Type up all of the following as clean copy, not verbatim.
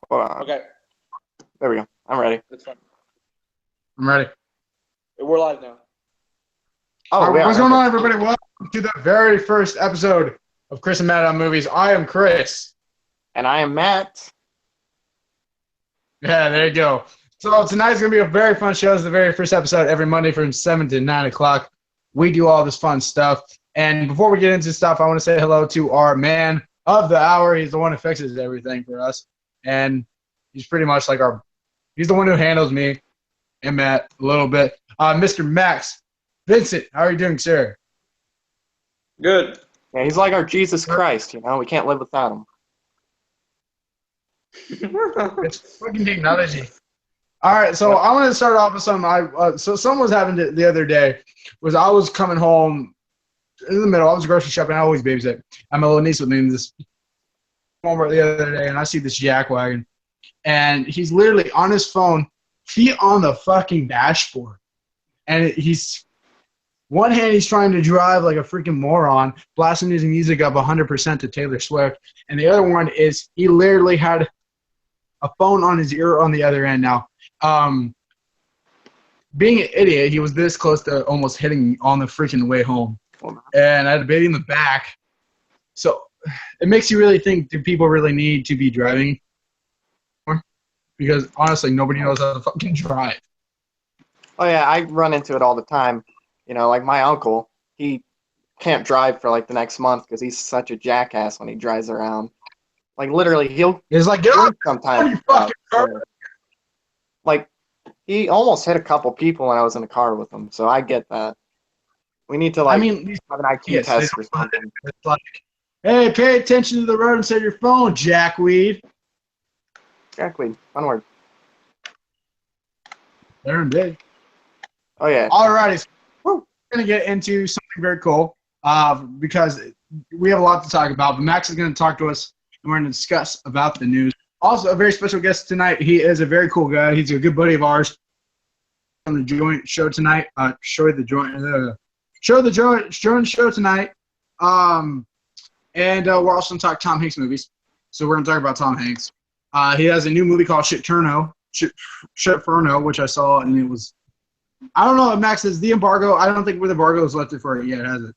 Hold on. Okay, There we go. I'm ready. that's fine. I'm ready. We're live now. Oh, All right, yeah. what's going on, everybody? Welcome to the very first episode of Chris and Matt on Movies. I am Chris. And I am Matt. Yeah, there you go. So tonight's going to be a very fun show. It's the very first episode every Monday from 7 to 9 o'clock. We do all this fun stuff. And before we get into stuff, I want to say hello to our man of the hour. He's the one who fixes everything for us. And he's pretty much like he's the one who handles me and Matt a little bit. Mr. Max Vincent, how are you doing, sir? Good. Yeah, he's like our Jesus Christ, you know? We can't live without him. It's fucking technology. All right, so I want to start off with something. So something was happening the other day. Was I was coming home in the middle. I was grocery shopping. I always babysit. I have my little niece with me in this moment the other day, and I see this jack wagon, and he's literally on his phone, feet on the fucking dashboard, and he's one hand he's trying to drive like a freaking moron, blasting his music up 100% to Taylor Swift, and the other one is he literally had a phone on his ear on the other end. Now, being an idiot, he was this close to almost hitting me on the freaking way home, and I had a baby in the back. So it makes you really think: do people really need to be driving? Because honestly, nobody knows how to fucking drive. Oh, yeah, I run into it all the time. You know, like my uncle, he can't drive for like the next month because he's such a jackass when he drives around. Like literally, he'll It's like, get off sometimes. you fucking car. Like he almost hit a couple people when I was in the car with him. So I get that. We need to I mean, have an IQ test or something. It's like, hey, pay attention to the road instead of your phone, jackweed. Exactly. One word. They're in big. Oh yeah. Alrighty, so we're gonna get into something very cool because we have a lot to talk about. But Max is gonna talk to us, and we're gonna discuss about the news. Also, a very special guest tonight. He is a very cool guy. He's a good buddy of ours on the joint show tonight. Show the joint show tonight. And we're also gonna talk Tom Hanks movies. So we're gonna talk about Tom Hanks. He has a new movie called Shitfurno, which I saw, and it was. I don't know if Max is the embargo. I don't think the embargo is lifted for it yet, has it?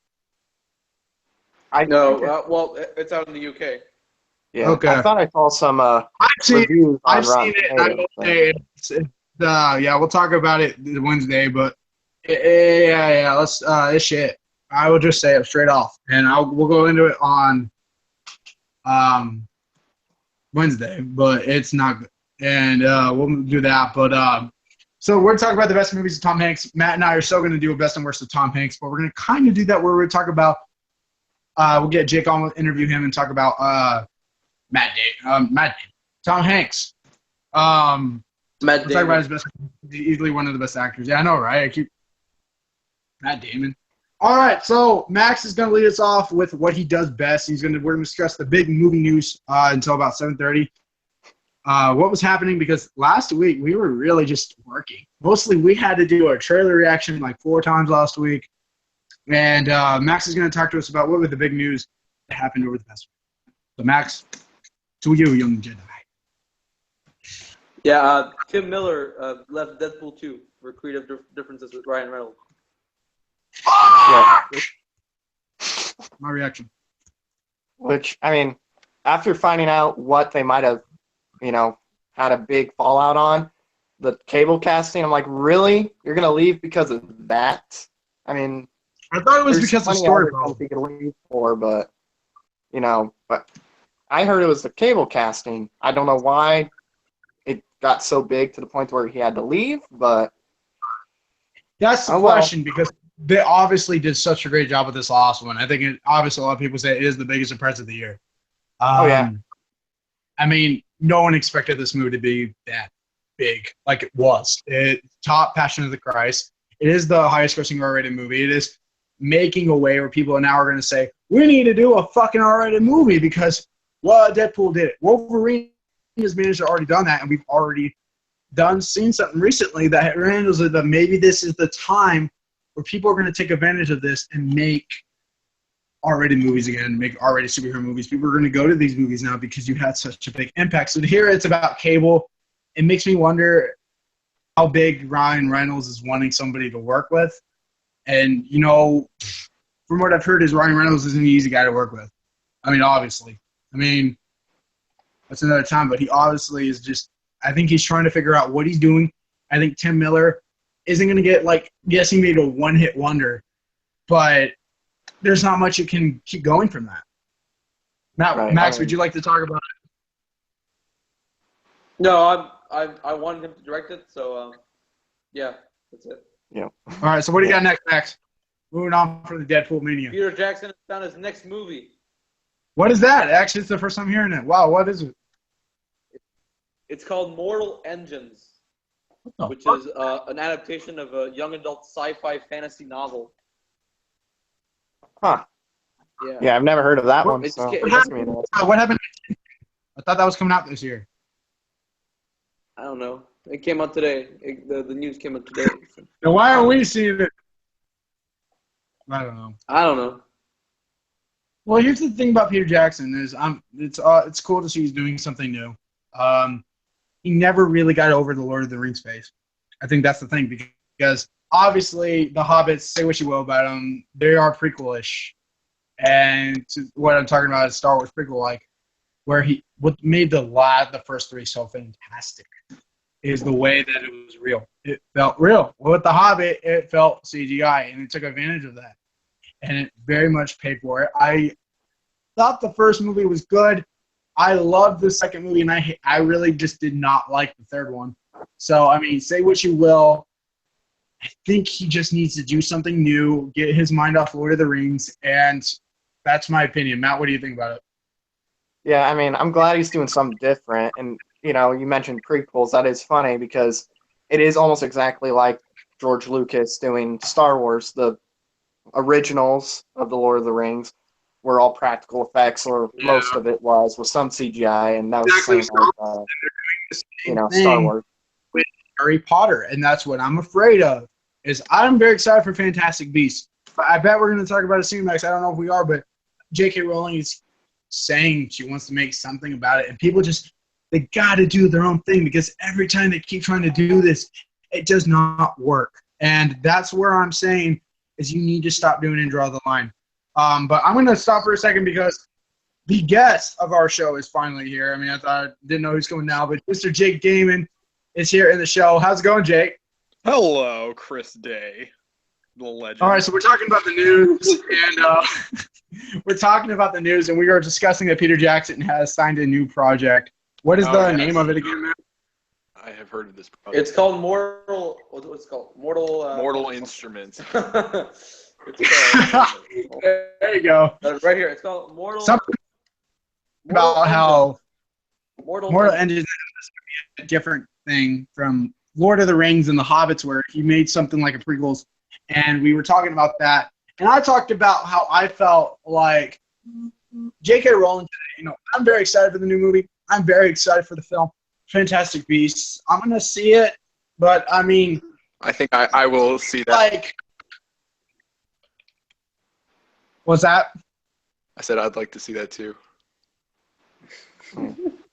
I No, well, it's out in the UK. Yeah. Okay. I thought I saw some I've seen reviews on I've Rotten seen it. And I will Tomatoes, say yeah, we'll talk about it Wednesday, but yeah, let's it's shit. I will just say it straight off, and we'll go into it on Wednesday, but it's not good, and we'll do that. But so we're talking about the best movies of Tom Hanks. Matt and I are still going to do a best and worst of Tom Hanks, but we're going to kind of do that where we're going to talk about. We'll get Jake on, we'll interview him, and talk about Matt Damon, Tom Hanks. Matt We'll talk Damon. about his best, easily one of the best actors. Yeah, I know, right? Matt Damon. All right, so Max is going to lead us off with what he does best. We're going to discuss the big movie news until about 7:30. What was happening, because last week we were really just working. Mostly we had to do a trailer reaction like 4 times last week. And Max is going to talk to us about what were the big news that happened over the past week. So Max, to you, young Jedi. Yeah, Tim Miller left Deadpool 2 for creative differences with Ryan Reynolds. Yeah. My reaction. Which, I mean, after finding out what they might have, had a big fallout on, the cable casting, I'm like, really? You're going to leave because of that? I mean, I thought it was there's because of plenty story other problems. things he could leave for, but I heard it was the cable casting. I don't know why it got so big to the point where he had to leave, but That's the question, because they obviously did such a great job with this last one. I think obviously a lot of people say it is the biggest surprise of the year. yeah. I mean, no one expected this movie to be that big like it was. It top Passion of the Christ. It is the highest grossing R-rated movie. It is making a way where people now are going to say, we need to do a fucking R-rated movie because, well, Deadpool did it. Wolverine has managed to already done that, and we've already seen something recently that handles it, that maybe this is the time where people are going to take advantage of this and make R-rated movies again, make R-rated superhero movies. People are going to go to these movies now because you had such a big impact. So to hear it's about cable, it makes me wonder how big Ryan Reynolds is wanting somebody to work with. And, you know, from what I've heard is Ryan Reynolds isn't an easy guy to work with. I mean, obviously. I mean, that's another time, but he obviously is just – I think he's trying to figure out what he's doing. I think Tim Miller isn't going to get, like – yes, he made a one-hit wonder, but there's not much you can keep going from that. Max, would you like to talk about it? No, I wanted him to direct it, so yeah, that's it. Yeah. All right, so what do you got next, Max? Moving on from the Deadpool mania. Peter Jackson has found his next movie. What is that? Actually, it's the first time hearing it. Wow, what is it? It's called Mortal Engines, which is an adaptation of a young adult sci-fi fantasy novel. Huh. Yeah. Yeah, I've never heard of that one. It's So get- What that's happened? me. What happened? I thought that was coming out this year. I don't know. It came out today. The news came out today. Now, why aren't we seeing it? I don't know. I don't know. Well, here's the thing about Peter Jackson is it's cool to see he's doing something new. He never really got over the Lord of the Rings phase. I think that's the thing because obviously the Hobbits, say what you will about them, they are prequel-ish. And what I'm talking about is Star Wars prequel-like, where what made the first three so fantastic is the way that it was real. It felt real. With the Hobbit, it felt CGI, and it took advantage of that. And it very much paid for it. I thought the first movie was good. I loved the second movie, and I really just did not like the third one. So, I mean, say what you will. I think he just needs to do something new, get his mind off Lord of the Rings, and that's my opinion. Matt, what do you think about it? Yeah, I mean, I'm glad he's doing something different. And, you know, you mentioned prequels. That is funny because it is almost exactly like George Lucas doing Star Wars. The originals of The Lord of the Rings were all practical effects, or most of it was, with some CGI, and that was the same with, Star Wars. With Harry Potter, and that's what I'm afraid of. Is I'm very excited for Fantastic Beasts. I bet we're going to talk about it soon, Max. I don't know if we are, but J.K. Rowling is saying she wants to make something about it, and people they got to do their own thing because every time they keep trying to do this, it does not work. And that's where I'm saying is you need to stop doing and draw the line. But I'm going to stop for a second because the guest of our show is finally here. I mean, didn't know he was coming now, but Mr. Jake Damon is here in the show. How's it going, Jake? Hello, Chris Day, the legend. All right, so we're talking about the news, and we're talking about the news, and we are discussing that Peter Jackson has signed a new project. What is the name of it again, man? I have heard of this project. It's called Mortal. What's it called? Mortal Instruments. It's called, There you go. right here. It's called Mortal. Something about how Mortal Engines is a different thing from Lord of the Rings and the Hobbits, where he made something like a prequels, and we were talking about that. And I talked about how I felt like J.K. Rowling today. I'm very excited for the new movie. I'm very excited for the film, Fantastic Beasts. I'm going to see it, but, I mean... I think I will see that. Like... What's that? I said I'd like to see that, too.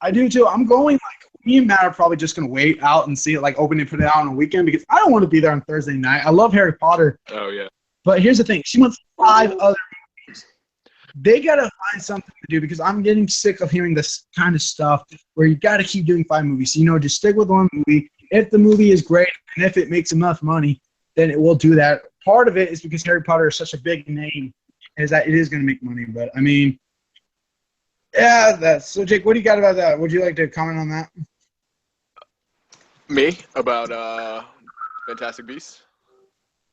I do, too. I'm going, me and Matt are probably just going to wait out and see it, open and put it out on a weekend, because I don't want to be there on Thursday night. I love Harry Potter. Oh, yeah. But here's the thing. She wants 5 other movies. They got to find something to do because I'm getting sick of hearing this kind of stuff where you got to keep doing 5 movies. Just stick with one movie. If the movie is great and if it makes enough money, then it will do that. Part of it is because Harry Potter is such a big name is that it is going to make money. But, I mean, yeah, so, Jake, what do you got about that? Would you like to comment on that? Me? About Fantastic Beasts?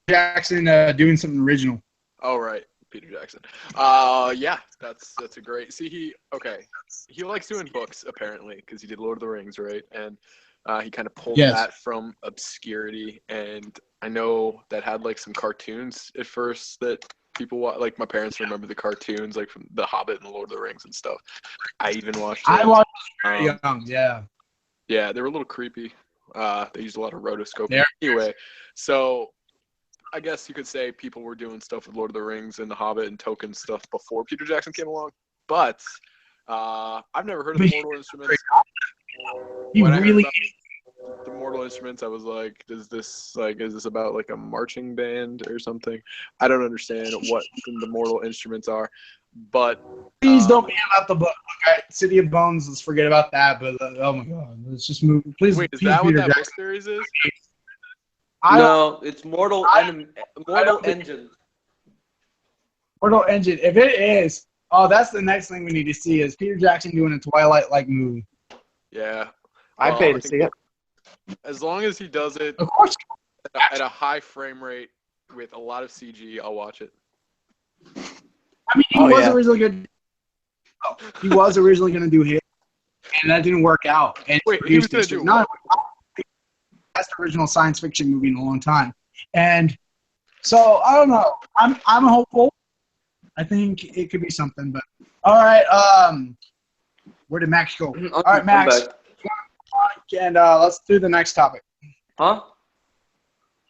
Jackson doing something original. Oh, right. Peter Jackson. Yeah, that's a great. See, he likes doing books apparently because he did Lord of the Rings, right? And he kind of pulled that from obscurity. And I know that had some cartoons at first that people watch. My parents remember the cartoons, from The Hobbit and Lord of the Rings and stuff. I even watched it. I watched it very young, yeah. Yeah, they were a little creepy. They used a lot of rotoscoping. Yeah. Anyway, so I guess you could say people were doing stuff with Lord of the Rings and The Hobbit and Tolkien stuff before Peter Jackson came along. But I've never heard of the Mortal Instruments. When I heard about the Mortal Instruments, I was like, is this about like a marching band or something? I don't understand what the Mortal Instruments are. But please don't be about the book. Okay? City of Bones, let's forget about that. But oh my God, let's just move. Please, wait, is please, that Peter what that Jackson. book series is? No, it's Mortal Engine. Mortal Engine. If it is, oh, that's the next thing we need to see is Peter Jackson doing a Twilight-like movie. Yeah. I'd pay to see it. As long as he does it Of course. at a high frame rate with a lot of CG, I'll watch it. I mean, he was originally going to do his, and that didn't work out. And wait, he was going to do what? Best original science fiction movie in a long time. And so I don't know. I'm hopeful. I think it could be something. But all right, where did Max go? All right, Max. And let's do the next topic. Huh?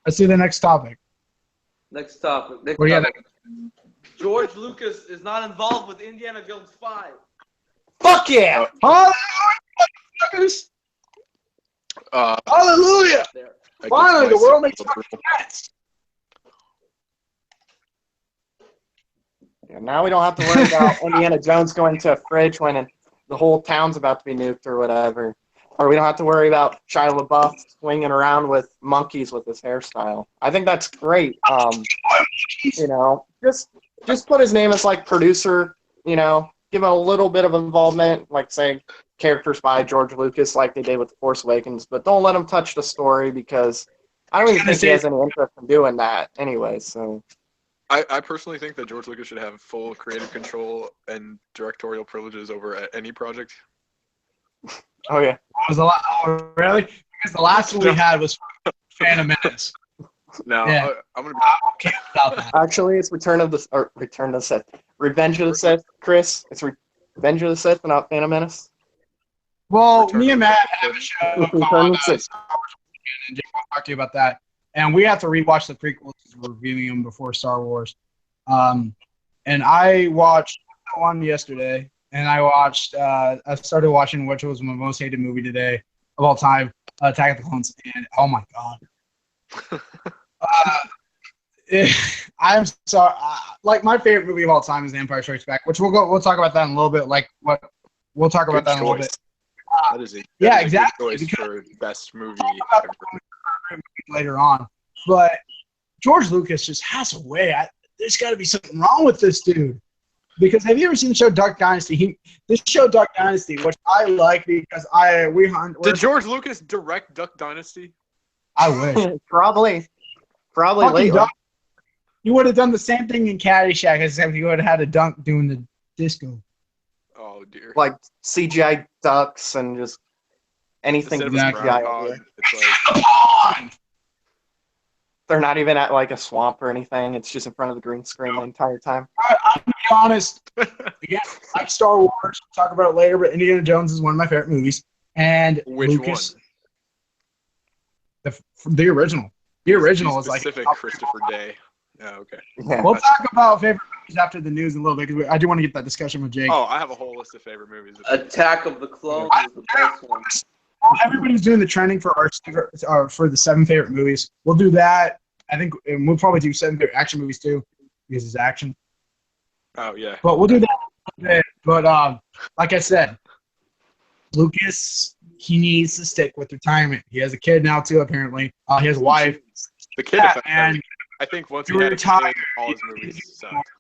Let's do the next topic. Next topic. George Lucas is not involved with Indiana Jones 5. Fuck yeah! Hallelujah! Finally, the world makes sense. Yeah, now we don't have to worry about Indiana Jones going to a fridge when the whole town's about to be nuked or whatever. Or we don't have to worry about Shia LaBeouf swinging around with monkeys with his hairstyle. I think that's great. You know, just put his name as like producer. You know, give him a little bit of involvement, like say characters by George Lucas, like they did with The Force Awakens. But don't let him touch the story because I don't even think he has any interest in doing that anyway. So. I personally think that George Lucas should have full creative control and directorial privileges over any project. Oh yeah. Oh, really? Because the last one we had was Phantom Menace. No, yeah. I'm gonna be okay about that. Actually, it's Return of the Sith. Revenge of the Sith, Chris. It's Revenge of the Sith, and not Phantom Menace. Well, me and Matt have a show called Star Wars and Jake will talk to you about that. And we have to rewatch the prequels because we're reviewing them before Star Wars. And I watched one yesterday, and I started watching which was my most hated movie today of all time, Attack of the Clones, and oh my God. I'm sorry. Like my favorite movie of all time is The Empire Strikes Back, which we'll talk about that in a little bit. We'll talk about that in a little bit. That is a exactly. Good choice for best movie ever. Later on, but George Lucas just has a way. There's got to be something wrong with this dude. Because have you ever seen the show Duck Dynasty? This show Duck Dynasty, which I like because Did George Lucas direct Duck Dynasty? I wish. Probably lately. You would have done the same thing in Caddyshack, except you would have had a dunk doing the disco. Oh dear. Like CGI ducks and just anything CGI. They're not even at like a swamp or anything. It's just in front of the green screen the entire time. I'm gonna be honest. Again, I like Star Wars. We'll talk about it later, but Indiana Jones is one of my favorite movies. And which Lucas, one? The original. The original is like Christopher Day. Yeah, okay. Yeah. We'll talk about favorite movies after the news in a little bit because I do want to get that discussion with Jake. Oh, I have a whole list of favorite movies. Attack of the Clones is the best one. Everybody's doing the trending for for the 7 favorite movies. We'll do that. I think and we'll probably do 7 favorite action movies too because it's action. Oh yeah. But we'll do that. But like I said, Lucas, he needs to stick with retirement. He has a kid now too. Apparently, he has a wife. The kid, and I think once he had a kid, all his movies sucked.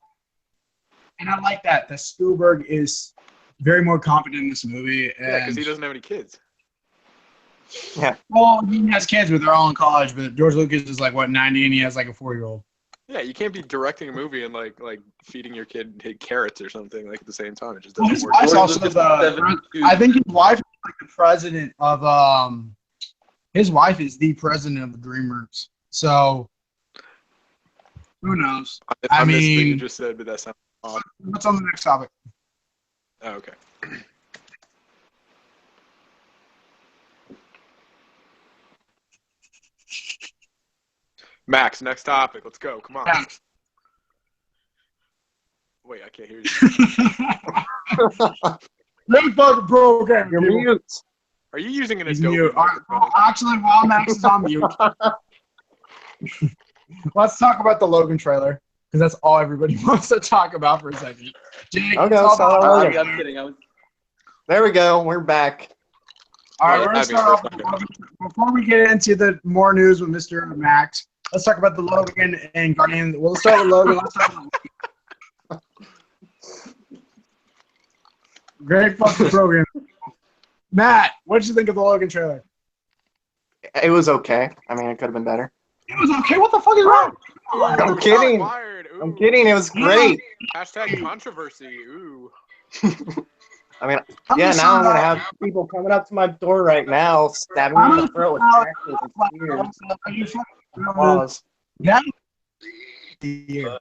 And I like that. That Spielberg is very more confident in this movie. Yeah, because he doesn't have any kids. Yeah. Well, he has kids, but they're all in college. But George Lucas is like 90, and he has like a 4-year-old. Yeah, you can't be directing a movie and like feeding your kid carrots or something like at the same time. It just doesn't work. I think his wife is like the president of his wife is the president of the DreamWorks. So who knows? I mean, you just said, but that sounds odd. What's on the next topic? Oh, okay. Max, next topic. Let's go. Come on. Max. Wait, I can't hear you. Great fucking program. You're people. mute. Are you using an He's Adobe mute. All right, microphone? well, actually, while Max is on mute, let's talk about the Logan trailer because that's all everybody wants to talk about for a second. Jake, Okay, it's all so about Logan. I'm kidding. There we go. We're back. All right, Yeah, we're gonna I mean, start off with Logan. Before we get into the more news with Mr. Max. Let's talk about the Logan and Guardian. We'll start with Logan. Let's talk about Great fucking program. Matt, what did you think of the Logan trailer? It was okay. I mean, it could have been better. It was okay. What the fuck is wrong? I'm kidding. I'm kidding. It was great. Hashtag controversy. Ooh. I mean, yeah, now I'm going to have people coming up to my door right now, stabbing me in the throat with axes and spears. Pause. Yeah. Yeah.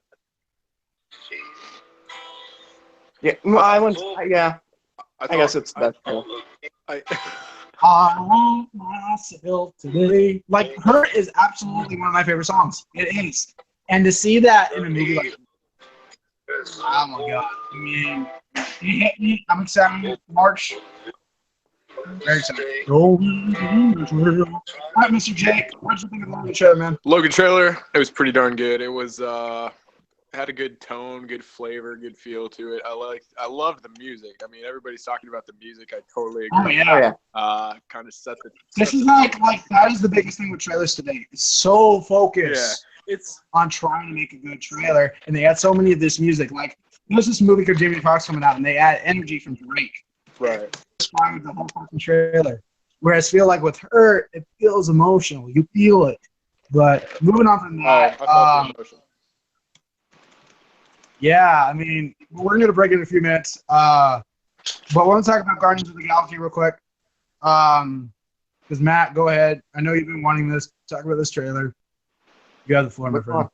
Yeah, I guess it's best. I want myself today. Like, her is absolutely one of my favorite songs. It is. And to see that in a movie like oh my god. I mean, I'm excited. March. Very excited. All right, Mr. Jake, what did you think of the Logan trailer, man? Logan trailer, it was pretty darn good. It was had a good tone, good flavor, good feel to it. I loved the music. I mean, everybody's talking about the music. I totally agree. Oh yeah. Kind of set the. This is like that is the biggest thing with trailers today. It's so focused. Yeah. It's on trying to make a good trailer, and they add so many of this music. Like, there's this movie called Jamie Foxx coming out, and they add energy from Drake. right. That's fine with the whole fucking trailer. Whereas, feel like with her, it feels emotional. You feel it. But moving on from that, I felt the emotion. yeah, I mean, we're gonna break it in a few minutes. But I want to talk about Guardians of the Galaxy real quick. Because Matt, go ahead. I know you've been wanting this. Talk about this trailer. You have the floor, my friend.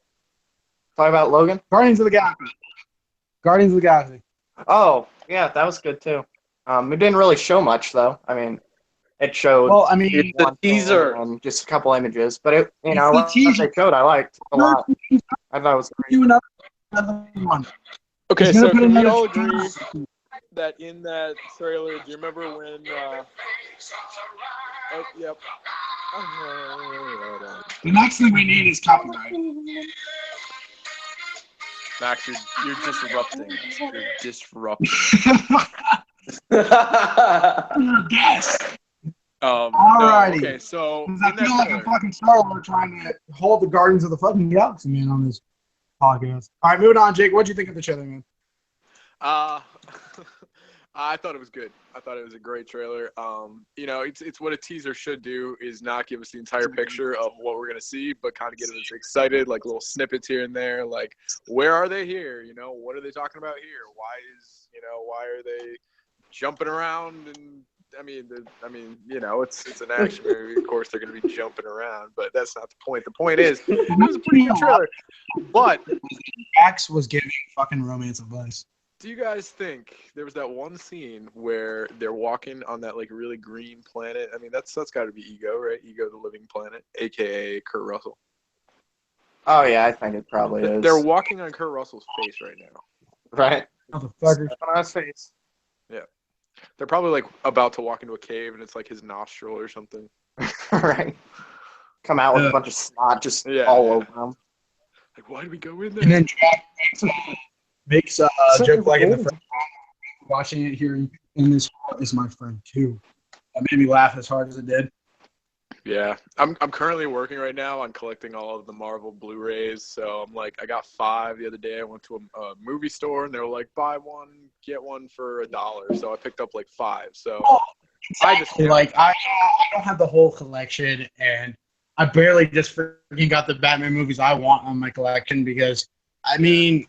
Talk about Logan? Guardians of the Galaxy. Guardians of the Galaxy. Oh, yeah, that was good too. It didn't really show much though. I mean, it showed. Well, I mean, It's the teaser. And just a couple images, but it, It's what the teaser. they showed, I liked a lot. I thought it was great. do another one. Okay, He's gonna so put can we another all agree teaser. that in that trailer, do you remember when? Oh, yep. The next thing we need is copyright. Max, you're disrupting us. You're disrupting. Yes. No, Alrighty. okay, so in I that feel like trailer, a fucking Star Wars trying to hold the Guardians of the fucking Galaxy, man, on this podcast. All right, moving on, Jake. What'd you think of the trailer, man? I thought it was good. I thought it was a great trailer. It's what a teaser should do, is not give us the entire picture of what we're gonna see, but kind of get us excited, like little snippets here and there, like where are they here? What are they talking about here? Why are they jumping around? And it's an action movie. Of course, they're gonna be jumping around, but that's not the point. The point is, it was a pretty good trailer. But Max was giving fucking romance advice. do you guys think there was that one scene where they're walking on that like really green planet? I mean, that's got to be Ego, right? Ego, the living planet, aka Kurt Russell. Oh yeah, I think it probably is. They're walking on Kurt Russell's face right now. right. Motherfucker. On his face. Yeah, they're probably like about to walk into a cave, and it's like his nostril or something. right. Come out with a bunch of snot just Yeah, all yeah. over him. Like, why do we go in there? And then makes a joke like in the first watching it here in this is my friend too. That made me laugh as hard as it did. Yeah, I'm currently working right now on collecting all of the Marvel Blu-rays. So I'm like, I got 5 the other day. I went to a movie store and they were like, buy one, get one for $1. So I picked up like 5. So I just Like I don't have the whole collection, and I barely just freaking got the Batman movies I want on my collection because I mean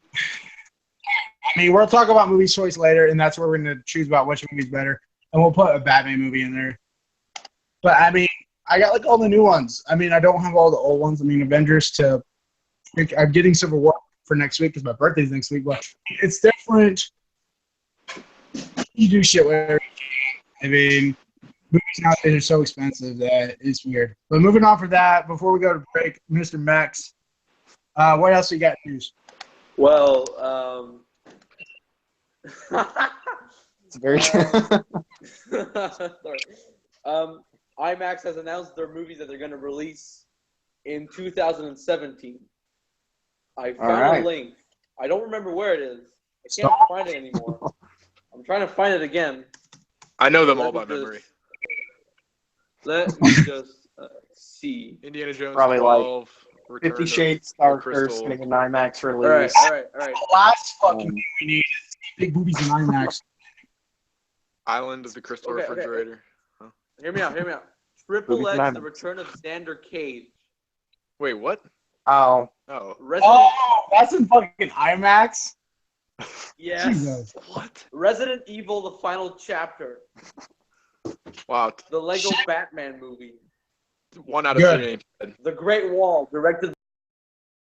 we'll talk about movie choice later, and that's where we're gonna choose about which movie's better, and we'll put a Batman movie in there. But I mean, I got like all the new ones. I mean, I don't have all the old ones. I mean, Avengers to I'm getting Civil War for next week because my birthday's next week. But it's different. You do shit whatever you can. I mean, movies nowadays are so expensive that it's weird. But moving on for that, before we go to break, Mr. Mex, what else you got news? Well, It's very true. sorry. IMAX has announced their movies that they're going to release in 2017. I found a link. I don't remember where it is. I can't find it anymore. I'm trying to find it again. I know them all by memory. Let me just see. Indiana Jones Probably 12, like Return 50 of Shades the Darker Crystal. getting an IMAX All release. right. The last fucking thing we need is big boobies and IMAX. Island of the Crystal Refrigerator. Huh? Hear me out. Triple X, The Return of Xander Cage. Wait, what? Oh. That's in fucking IMAX? Yes. Jesus. What? Resident Evil, The Final Chapter. Wow. The Lego Batman movie. 1 out of 3 ain't bad. The Great Wall, directed